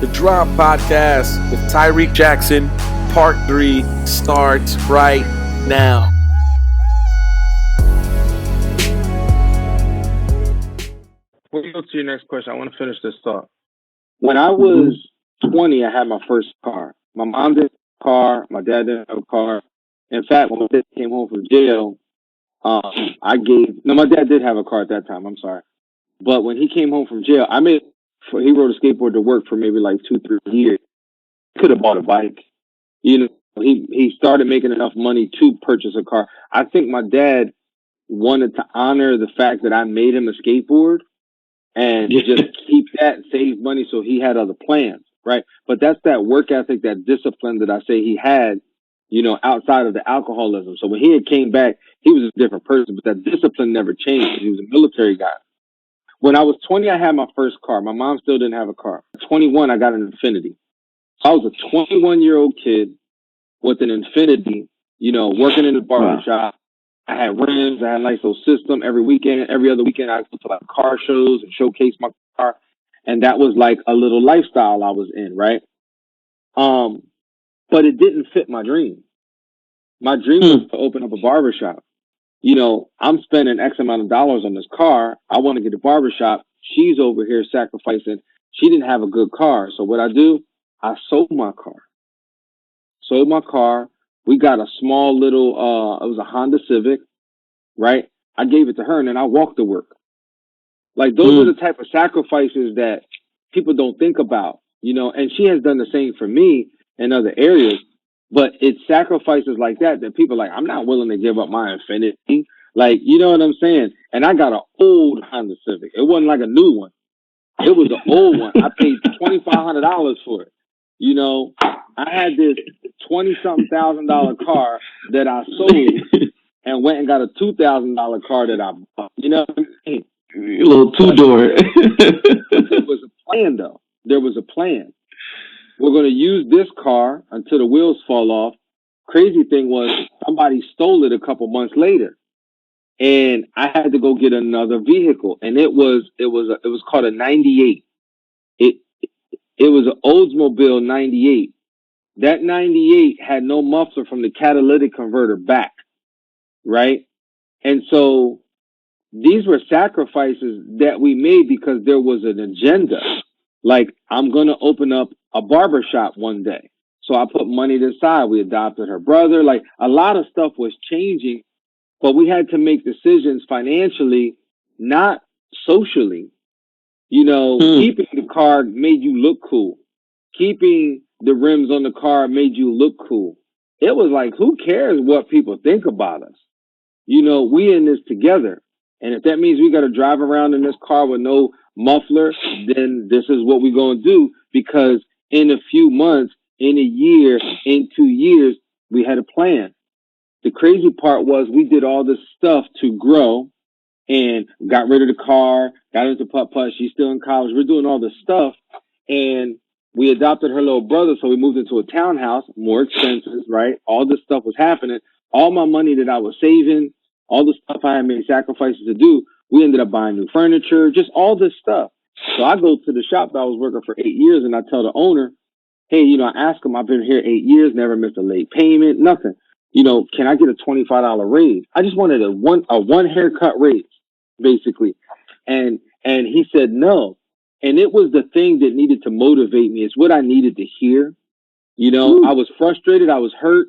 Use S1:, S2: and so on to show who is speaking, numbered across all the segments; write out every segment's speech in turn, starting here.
S1: The Drop Podcast with Tyrik Jackson, Part 3 starts right now.
S2: We'll go to your next question. I want to finish this thought. When I was 20, I had my first car. My mom didn't have a car. My dad didn't have a car. In fact, when my dad came home from jail, my dad did have a car at that time. I'm sorry. But when he came home from jail, he rode a skateboard to work for maybe like 2-3 years. Could have bought a bike. You know, he started making enough money to purchase a car. I think my dad wanted to honor the fact that I made him a skateboard and just keep that, save money, so he had other plans, right? But that's that work ethic, that discipline that I say he had, outside of the alcoholism. So when he had came back, he was a different person, but that discipline never changed. He was a military guy. When I was 20, I had my first car. My mom still didn't have a car. At 21, I got an Infiniti. So I was a 21-year-old kid with an Infiniti, working in the barbershop. I had rims. I had a nice little system. Every other weekend, I go to like car shows and showcase my car. And that was like a little lifestyle I was in, right? But it didn't fit my dream. My dream was to open up a barbershop. I'm spending X amount of dollars on this car. I want to get a barbershop. She's over here sacrificing. She didn't have a good car. So what I do, I sold my car. We got a small little, it was a Honda Civic, right? I gave it to her and then I walked to work. Like those are the type of sacrifices that people don't think about, and she has done the same for me in other areas, but it's sacrifices like that people are like, I'm not willing to give up my Infiniti. Like, you know what I'm saying? And I got an old Honda Civic. It wasn't like a new one. It was an old one. I paid $2,500 for it. I had this $20-something thousand car that I sold and went and got a $2,000 car that I bought. You know what I mean?
S3: A little two-door.
S2: There was a plan, though. There was a plan. We're going to use this car until the wheels fall off. Crazy thing was somebody stole it a couple months later, and I had to go get another vehicle, and it was called a 98. It was an Oldsmobile 98. That 98 had no muffler from the catalytic converter back, right? And so these were sacrifices that we made because there was an agenda. Like, I'm going to open up a barbershop one day. So I put money to the side. We adopted her brother. Like, a lot of stuff was changing, but we had to make decisions financially, not socially. Keeping the car made you look cool. Keeping the rims on the car made you look cool. It was like, who cares what people think about us? We in this together. And if that means we got to drive around in this car with no muffler, then this is what we're going to do, because in a few months, in a year, in 2 years, we had a plan. The crazy part was we did all this stuff to grow and got rid of the car, got into putt-putt. She's still in college. We're doing all this stuff. And we adopted her little brother, so we moved into a townhouse, more expenses, right? All this stuff was happening. All my money that I was saving, all the stuff I had made sacrifices to do, we ended up buying new furniture, just all this stuff. So I go to the shop that I was working for 8 years, and I tell the owner, hey, I ask him, I've been here 8 years, never missed a late payment, nothing. Can I get a $25 raise? I just wanted a one haircut raise, basically. And he said no. And it was the thing that needed to motivate me. It's what I needed to hear. I was frustrated. I was hurt.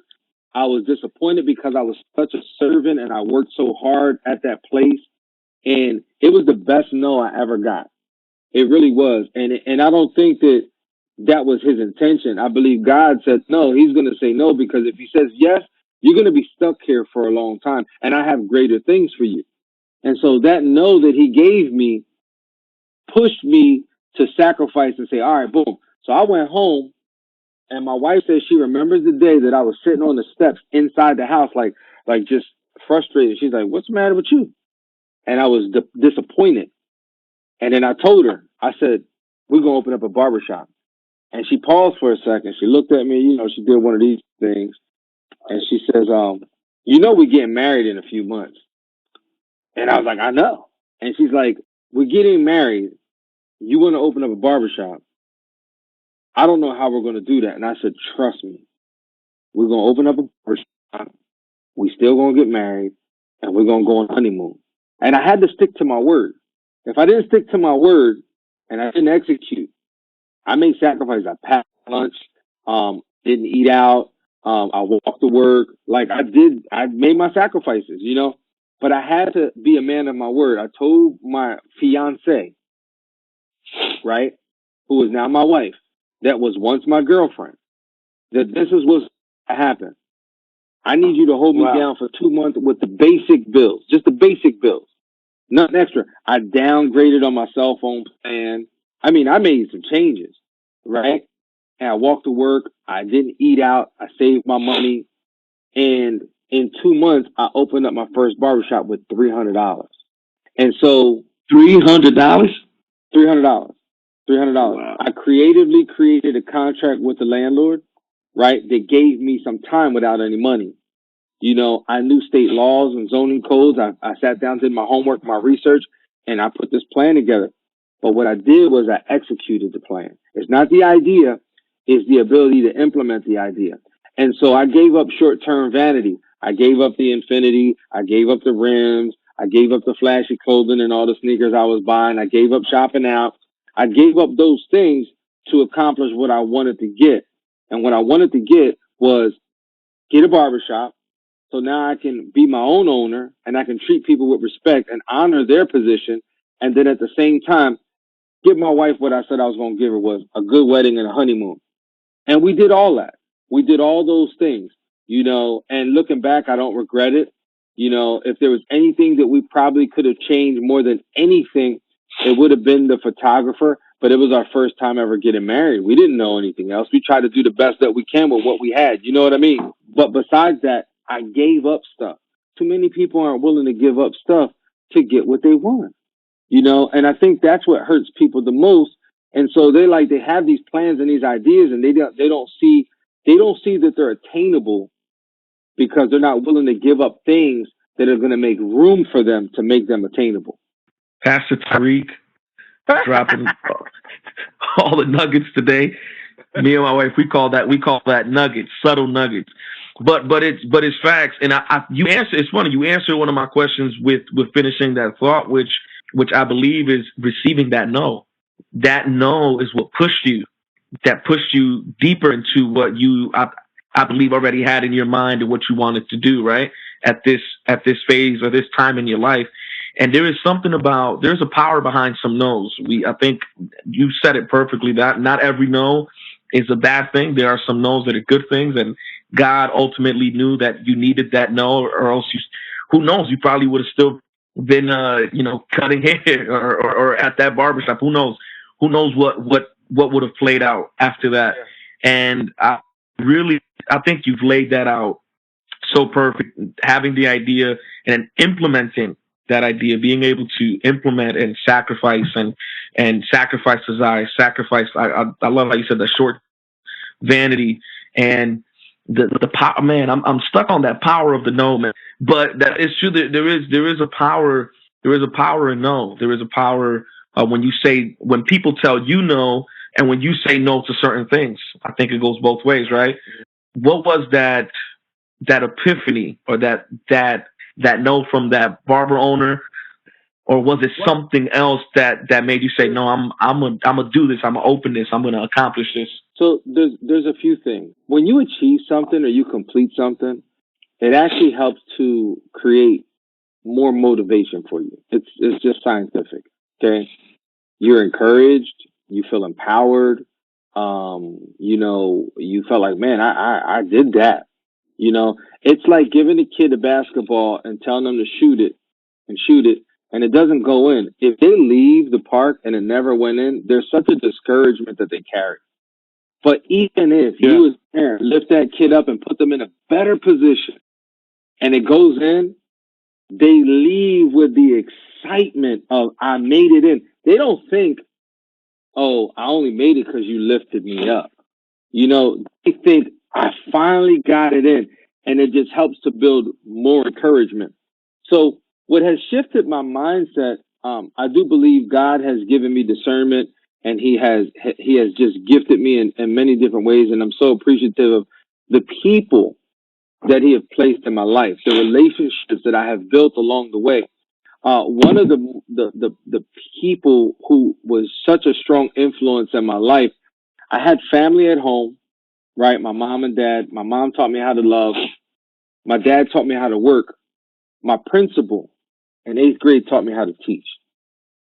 S2: I was disappointed because I was such a servant and I worked so hard at that place. And it was the best no I ever got. It really was. And I don't think that was his intention. I believe God said no. He's going to say no, because if he says yes, you're going to be stuck here for a long time. And I have greater things for you. And so that no that he gave me pushed me to sacrifice and say, all right, boom. So I went home, and my wife says she remembers the day that I was sitting on the steps inside the house, like just frustrated. She's like, what's the matter with you? And I was disappointed. And then I told her, I said, we're going to open up a barbershop. And she paused for a second. She looked at me, she did one of these things. And she says, we're getting married in a few months. And I was like, I know. And she's like, we're getting married. You want to open up a barbershop. I don't know how we're going to do that. And I said, trust me, we're going to open up a barbershop. We still going to get married, and we're going to go on honeymoon. And I had to stick to my word. If I didn't stick to my word and I didn't execute, I made sacrifices. I packed lunch, didn't eat out, I walked to work. Like I made my sacrifices, you know. But I had to be a man of my word. I told my fiance, right, who is now my wife, that was once my girlfriend, that this is what's happened. I need you to hold me down for 2 months with the basic bills, just the basic bills, nothing extra. I downgraded on my cell phone plan. I mean, I made some changes, right? And I walked to work. I didn't eat out. I saved my money. And in 2 months, I opened up my first barbershop with $300. And so
S3: $300?
S2: $300.
S3: Wow.
S2: I creatively created a contract with the landlord, right? That gave me some time without any money. You know, I knew state laws and zoning codes. I sat down, did my homework, my research, and I put this plan together. But what I did was I executed the plan. It's not the idea, it's the ability to implement the idea. And so I gave up short-term vanity. I gave up the Infinity. I gave up the rims. I gave up the flashy clothing and all the sneakers I was buying. I gave up shopping out. I gave up those things to accomplish what I wanted to get. And what I wanted to get was get a barbershop. So now I can be my own owner and I can treat people with respect and honor their position. And then at the same time, give my wife what I said I was going to give her, was a good wedding and a honeymoon. And we did all that. We did all those things, you know, and looking back, I don't regret it. You know, if there was anything that we probably could have changed more than anything, it would have been the photographer. But it was our first time ever getting married. We didn't know anything else. We tried to do the best that we can with what we had. You know what I mean? But besides that, I gave up stuff. Too many people aren't willing to give up stuff to get what they want, you know? And I think that's what hurts people the most. And so they have these plans and these ideas, and they don't see that they're attainable because they're not willing to give up things that are going to make room for them to make them attainable.
S3: Pastor Tyrik dropping all the nuggets today. Me and my wife, we call that nuggets, subtle nuggets. But it's facts. And you answer. It's funny. You answered one of my questions with finishing that thought, which I believe is receiving that no. That no is what pushed you. That pushed you deeper into what you I believe already had in your mind and what you wanted to do, right? At this phase or this time in your life. And there's a power behind some no's. I think you said it perfectly, that not every no is a bad thing. There are some no's that are good things, and God ultimately knew that you needed that no, or else who knows, you probably would have still been cutting hair or at that barbershop. Who knows what would have played out after that. Yeah. And I think you've laid that out so perfect, having the idea and implementing that idea, being able to implement and sacrifice and sacrifice desire, sacrifice. I love how you said the short vanity and the power. Man, I'm stuck on that power of the no, man. But that is true. That there is a power. There is a power in no. There is a power when people tell you no, and when you say no to certain things. I think it goes both ways, right? What was that epiphany or that no from that barber owner, or was it something else that made you say, no, I'm gonna do this, I'm gonna open this, I'm gonna accomplish this?
S2: So there's a few things. When you achieve something or you complete something, it actually helps to create more motivation for you. It's just scientific. Okay. You're encouraged, you feel empowered. You felt like, man, I did that. You know, it's like giving a kid a basketball and telling them to shoot it, and it doesn't go in. If they leave the park and it never went in, there's such a discouragement that they carry. But even if you as a parent lift that kid up and put them in a better position and it goes in, they leave with the excitement of, I made it in. They don't think, oh, I only made it because you lifted me up. You know, they think, I finally got it in. And it just helps to build more encouragement. So what has shifted my mindset, I do believe God has given me discernment and he has just gifted me in many different ways, and I'm so appreciative of the people that he has placed in my life, the relationships that I have built along the way. One of the people who was such a strong influence in my life, I had family at home, right? My mom and dad. My mom taught me how to love. My dad taught me how to work. My principal in 8th grade taught me how to teach,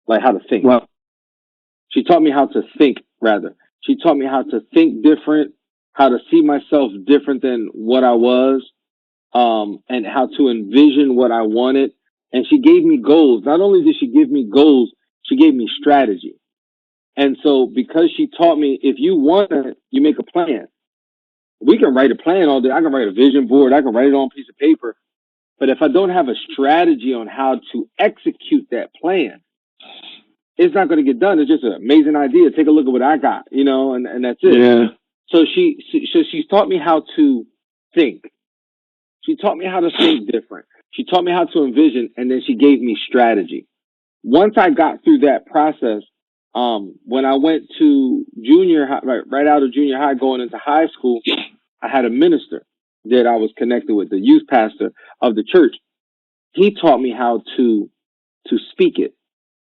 S2: like how to think.
S3: Wow.
S2: She taught me how to think, rather. She taught me how to think different, how to see myself different than what I was, and how to envision what I wanted. And she gave me goals. Not only did she give me goals, she gave me strategy. And so because she taught me, if you want it, you make a plan. We can write a plan all day. I can write a vision board. I can write it on a piece of paper. But if I don't have a strategy on how to execute that plan, it's not going to get done. It's just an amazing idea. Take a look at what I got, and that's it.
S3: Yeah.
S2: So she's taught me how to think. She taught me how to think different. She taught me how to envision, and then she gave me strategy. Once I got through that process, when I went to junior high, right out of junior high, going into high school, I had a minister that I was connected with, the youth pastor of the church. He taught me how to speak it.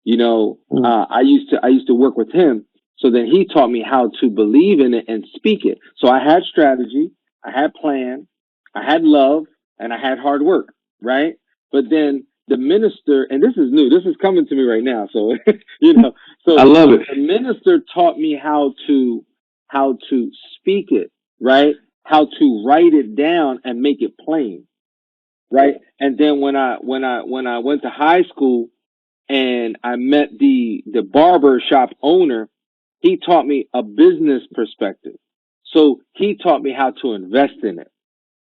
S2: I used to work with him. So then he taught me how to believe in it and speak it. So I had strategy, I had plan, I had love, and I had hard work, right? But then the minister, and this is new, this is coming to me right now. So, so
S3: I love it.
S2: The minister taught me how to speak it, right? How to write it down and make it plain, right? And then when I went to high school and I met the barber shop owner, he taught me a business perspective. So he taught me how to invest in it,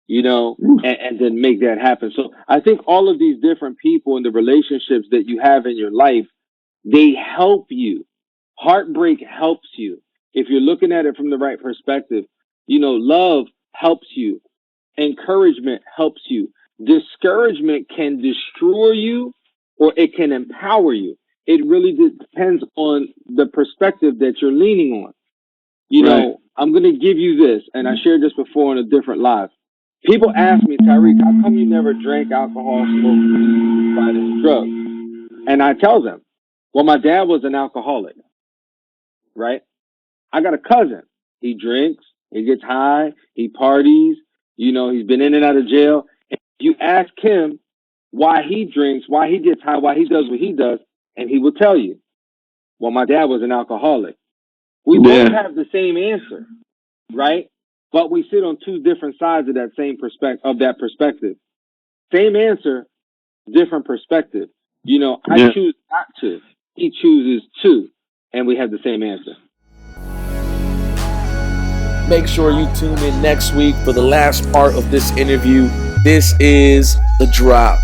S2: and then make that happen. So I think all of these different people and the relationships that you have in your life, they help you. Heartbreak helps you. If you're looking at it from the right perspective, love helps you. Encouragement helps you. Discouragement can destroy you or it can empower you. It really depends on the perspective that you're leaning on.
S3: Right.
S2: I'm going to give you this, and I shared this before on a different live. People ask me, Tyrik, how come you never drank alcohol, smoked, tried any drugs? And I tell them, well, my dad was an alcoholic, right? I got a cousin. He drinks, he gets high, he parties, he's been in and out of jail. If you ask him why he drinks, why he gets high, why he does what he does, and he will tell you, well, my dad was an alcoholic. We both have the same answer, right? But we sit on two different sides of that same perspective. Same answer, different perspective. I choose not to. He chooses to. And we have the same answer.
S1: Make sure you tune in next week for the last part of this interview. This is The Drop.